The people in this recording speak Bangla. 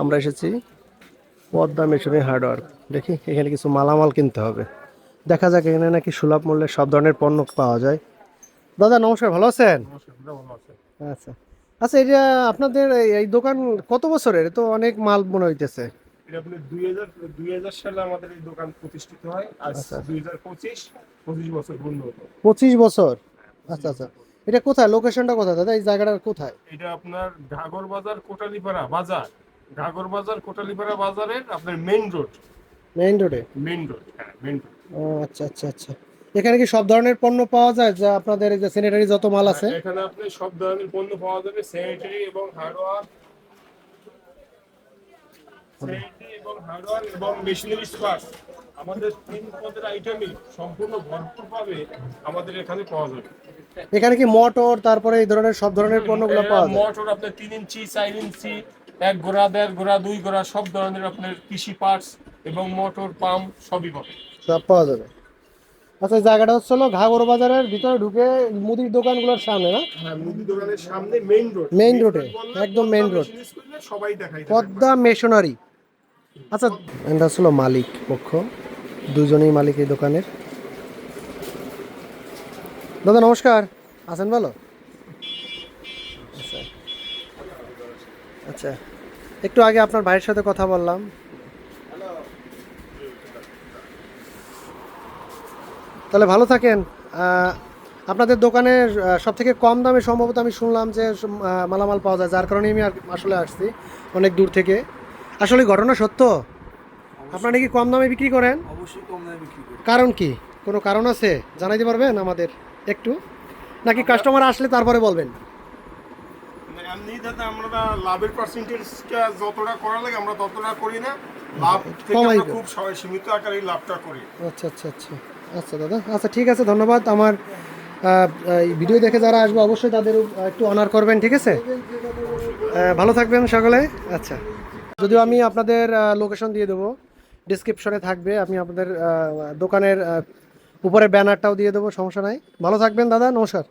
আমরা এসেছি পদ্মা মেশিনারি হার্ডওয়্যার। দেখি এখানে কিছু মালামাল কিনতে হবে। দেখা যাক এখানে নাকি সুলভ মূল্যে সব ধরনের পণ্য পাওয়া যায়। দাদা নমস্কার, ভালো আছেন? আচ্ছা আচ্ছা, এটা আপনাদের এই দোকান কত বছরের? এ তো অনেক মাল মনে হইতেছে। এটা আপনার 2000 সালে আমাদের এই দোকান প্রতিষ্ঠিত হয়। আজ আচ্ছা, 2025 বছর পূর্ণ হলো। 25 বছর। আচ্ছা 25 আচ্ছা, বছর পূর্ণ। এটা কোথায়, লোকেশনটা কোথায় দাদা, এই জায়গাটার কোথায়? এটা আপনার ঘাগর বাজার কোটালীপাড়া বাজার, ঘাগর বাজার কোটালীপাড়া বাজারের আপনার মেইন রোড। মেইন রোডে? মেইন রোড, হ্যাঁ মেইন রোড। ও আচ্ছা আচ্ছা আচ্ছা, এখানে কি সব ধরনের পণ্য পাওয়া যায়, যা আপনাদের এই যে স্যানিটারি যত মাল হ্যাঁ, আছে? এখানে আপনি সব ধরনের পণ্য পাওয়া যাবে, স্যানিটারি এবং হার্ডওয়্যার, এবং মেশিনারি পার্টস। আমাদের 3 পদের আইটেমই সম্পূর্ণ ভরপুর পাবে আমাদের এখানে পাওয়া যাবে। এখানে কি মোটর, তারপরে এই ধরনের সব ধরনের পণ্যগুলো পাওয়া যায়? মোটর আপনার 3 ইঞ্চি, 4 ইঞ্চি, 1 গোড়া, 1.5 গোড়া, 2 গোড়া, সব ধরনের আপনার কৃষি পার্টস এবং মোটর পাম্প সবই পাবে। সব পাওয়া যাবে। আচ্ছা, এই জায়গাটা হচ্ছে হলো ঘাগর বাজারের ভিতরে ঢুকে মুদির দোকানগুলোর সামনে, না? হ্যাঁ, মুদি দোকানের সামনে মেইন রোড। মেইন মেইন রোডে, রোড বললে একদম পদ্মা মেইন রোড, মেশিন স্কুলে সবাই দেখাই দেবে একবার। পদ্মা মেশনারি। আচ্ছা, এটা হলো মালিক পক্ষ, দুজনেই মালিক এই দোকানের। দাদা নমস্কার, আছেন ভালো? আচ্ছা আচ্ছা, একটু আগে আপনার ভাইয়ের সাথে কথা বললাম। তাহলে ভালো থাকেন। আপনাদের দোকানের সব থেকে কম দামে সম্ভবত আমি শুনলাম যে মালামাল পাওয়া যায়, যার কারণে আমি আসলে আসছি অনেক দূর থেকে। আসলে ঘটনা সত্য? আপনারা নাকি কম দামে বিক্রি করেন? অবশ্যই কম দামে বিক্রি করি। কারণ কি, কোনো কারণ আছে জানাইতে পারবেন আমাদের একটু, নাকি কাস্টমার আসলে তারপরে বলবেন? মানে এমনি দাদা আমরা লাভের পার্সেন্টেজটা যতটা করা লাগে আমরা ততটা করি না। লাভ থেকে কমাই আমরা কর। খুব সীমিত আকারে লাভটা করি। আচ্ছা আচ্ছা আচ্ছা, আচ্ছা দাদা, আচ্ছা ঠিক আছে, ধন্যবাদ। আমার এই ভিডিও দেখে যারা আসবে অবশ্যই তাদের একটু অনার করবেন, ঠিক আছে? ভালো থাকবেন সকলে। আচ্ছা, যদিও আমি আপনাদের লোকেশন দিয়ে দেবো, ডিসক্রিপশনে থাকবে, আমি আপনাদের দোকানের উপরে ব্যানারটাও দিয়ে দেবো, সমস্যা নাই। ভালো থাকবেন দাদা, নমস্কার।